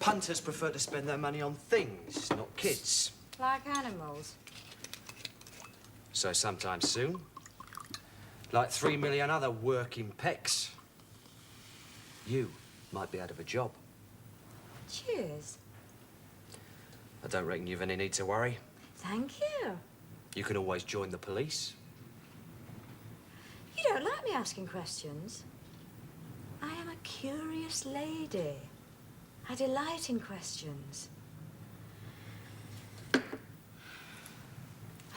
Punters prefer to spend their money on things, not kids. Like animals. So sometime soon, like 3 million other working pecks, you might be out of a job. Cheers. I don't reckon you've any need to worry. Thank you. You can always join the police. You don't like me asking questions. I am a curious lady. I delight in questions. I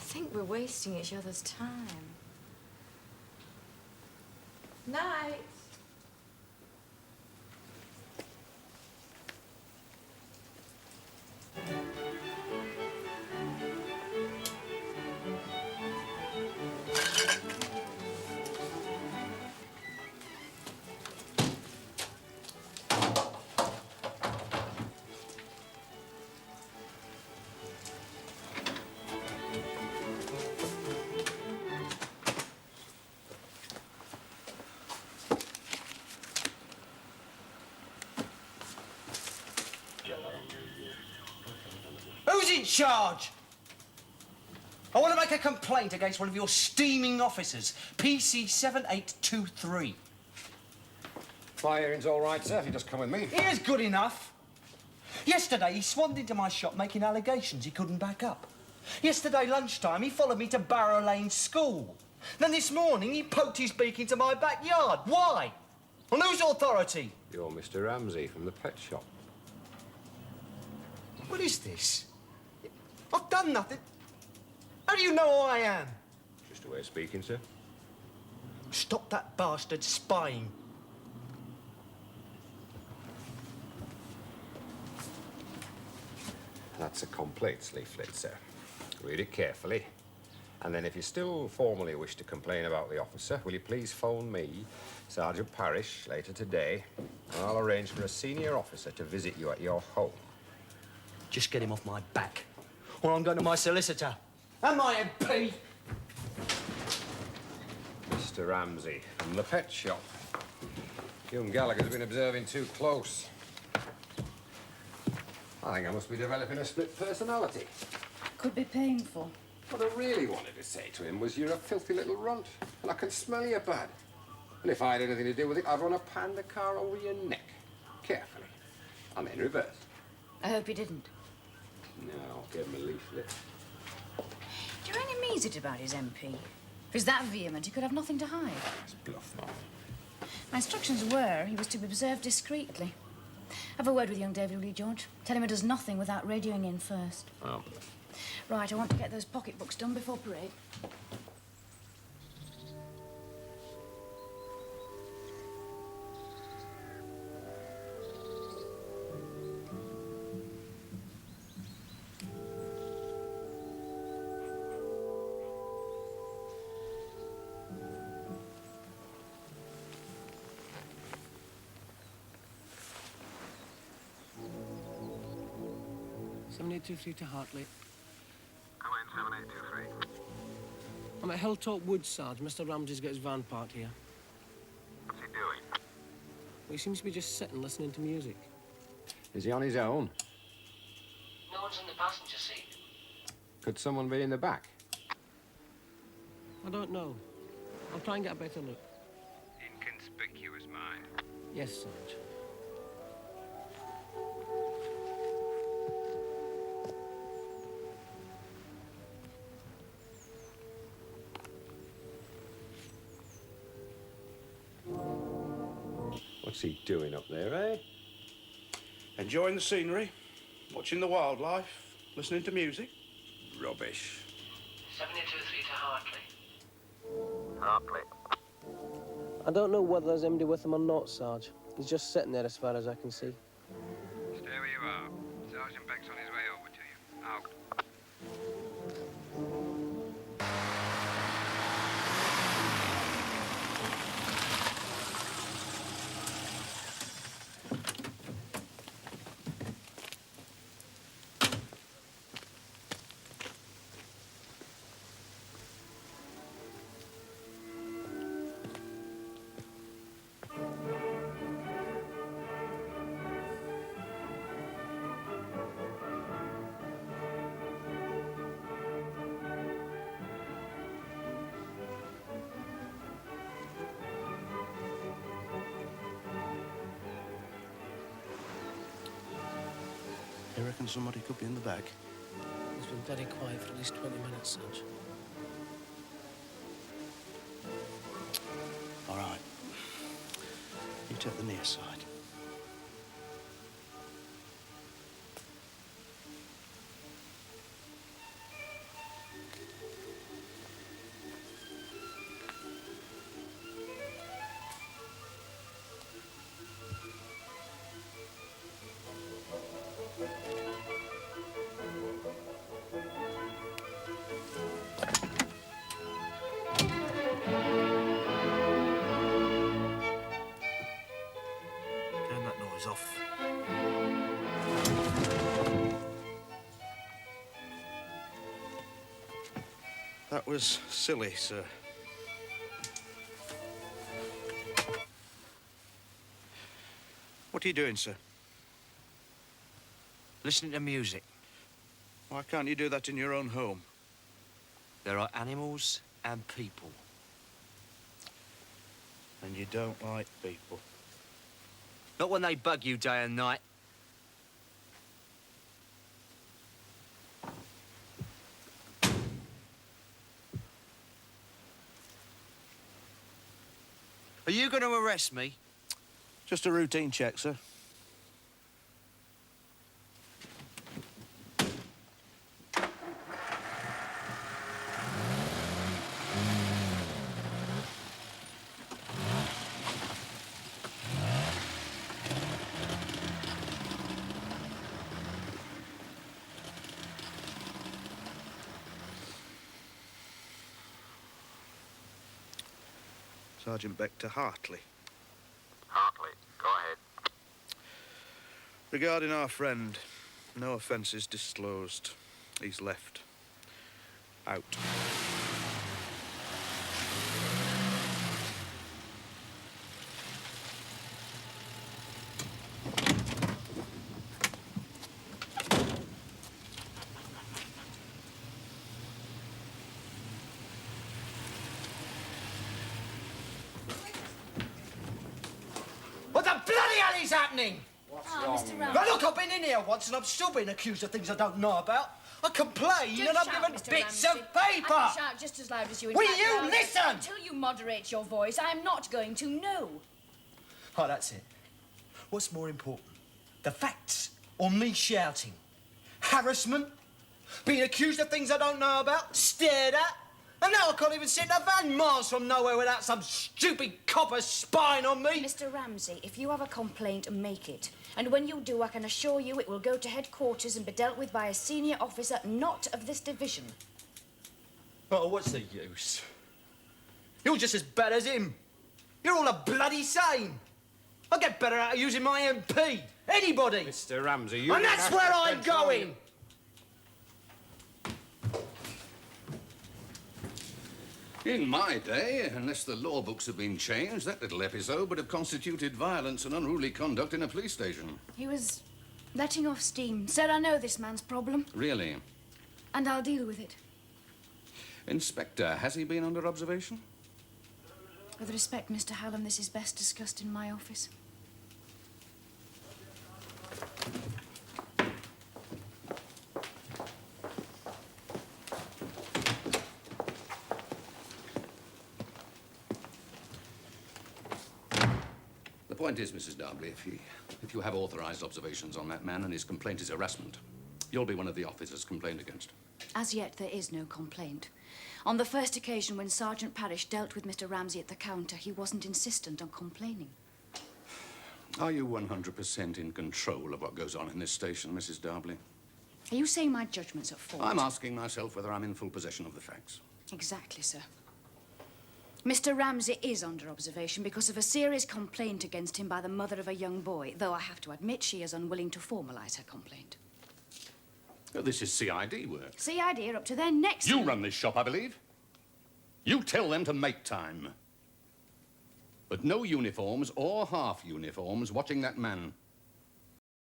think we're wasting each other's time. Night. Who's in charge? I want to make a complaint against one of your steaming officers, PC 7823. My hearing's all right, sir, if you just come with me. He is good enough. Yesterday, he swarmed into my shop making allegations he couldn't back up. Yesterday lunchtime, he followed me to Barrow Lane School. Then this morning, he poked his beak into my backyard. Why? On whose authority? You're Mr. Ramsey from the pet shop. What is this? I've done nothing. How do you know who I am? Just a way of speaking, sir. Stop that bastard spying. That's a complaints leaflet, sir. Read it carefully. And then if you still formally wish to complain about the officer, will you please phone me, Sergeant Parrish, later today, and I'll arrange for a senior officer to visit you at your home. Just get him off my back, or I'm going to my solicitor and my MP. Mr. Ramsey from the pet shop. Young Gallagher's been observing too close. I think I must be developing a split personality. Could be painful. What I really wanted to say to him was, you're a filthy little runt, and I can smell you bad. And if I had anything to do with it, I'd run a panda car over your neck. Carefully. I'm in reverse. I hope you didn't. No, I'll give him a leaflet. Do you really mean it about his MP? If he's that vehement, he could have nothing to hide. That's bluff, Mom. My instructions were he was to be observed discreetly. Have a word with young David, will you, George? Tell him he does nothing without radioing in first. Oh. Right, I want to get those pocketbooks done before parade. to Hartley. Come in, 7823. I'm at Hilltop Woods, Sarge. Mr. Ramsey's got his van parked here. What's he doing? Well, he seems to be just sitting, listening to music. Is he on his own? No one's in the passenger seat. Could someone be in the back? I don't know. I'll try and get a better look. Inconspicuous mind. Yes, Sarge. What's he doing up there, eh? Enjoying the scenery, watching the wildlife, listening to music. Rubbish. 7823 to Hartley. Hartley. I don't know whether there's anybody with him or not, Sarge. He's just sitting there as far as I can see. Stay where you are. Sergeant Beck's on his way over to you. Out. You reckon somebody could be in the back? He's been bloody quiet for at least 20 minutes, Sarge. All right. You take the near side. Turn that noise off. That was silly, sir. What are you doing, sir? Listening to music. Why can't you do that in your own home? There are animals and people. And you don't like people. Not when they bug you day and night. Are you going to arrest me? Just a routine check, sir. Sergeant Beck to Hartley. Hartley, go ahead. Regarding our friend, no offences disclosed. He's left. Out. What the bloody hell is happening? Mr. Ramsey. Now, look, I've been in here once and I'm still being accused of things I don't know about. I complain and I'm given bits of paper. I can shout just as loud as you. In Will fact, you I'll- listen? Until you moderate your voice, I am not going to know. Oh, that's it. What's more important? The facts or me shouting? Harassment? Being accused of things I don't know about? Stared at? And now I can't even sit in a van miles from nowhere without some stupid copper spying on me. Mr. Ramsey, if you have a complaint, make it. And when you do, I can assure you it will go to headquarters and be dealt with by a senior officer not of this division. Oh, what's the use? You're just as bad as him. You're all the bloody same. I'll get better out of using my MP. Anybody. Mr. Ramsey, you... And that's where I'm going. In my day, unless the law books have been changed, that little episode would have constituted violence and unruly conduct in a police station. He was letting off steam. Said, I know this man's problem, Really? and I'll deal with it. Inspector, has he been under observation? With respect, Mr. Hallam, this is best discussed in my office. The point is, Mrs. Darby, if you have authorized observations on that man and his complaint is harassment, you'll be one of the officers complained against. As yet, there is no complaint. On the first occasion when Sergeant Parrish dealt with Mr. Ramsey at the counter, he wasn't insistent on complaining. Are you 100% in control of what goes on in this station, Mrs. Darby? Are you saying my judgment's at fault? I'm asking myself whether I'm in full possession of the facts. Exactly, sir. Mr. Ramsey is under observation because of a serious complaint against him by the mother of a young boy, though I have to admit she is unwilling to formalize her complaint. Oh, this is CID work. CID are up to their necks. You run this shop, I believe. You tell them to make time. But no uniforms or half uniforms watching that man.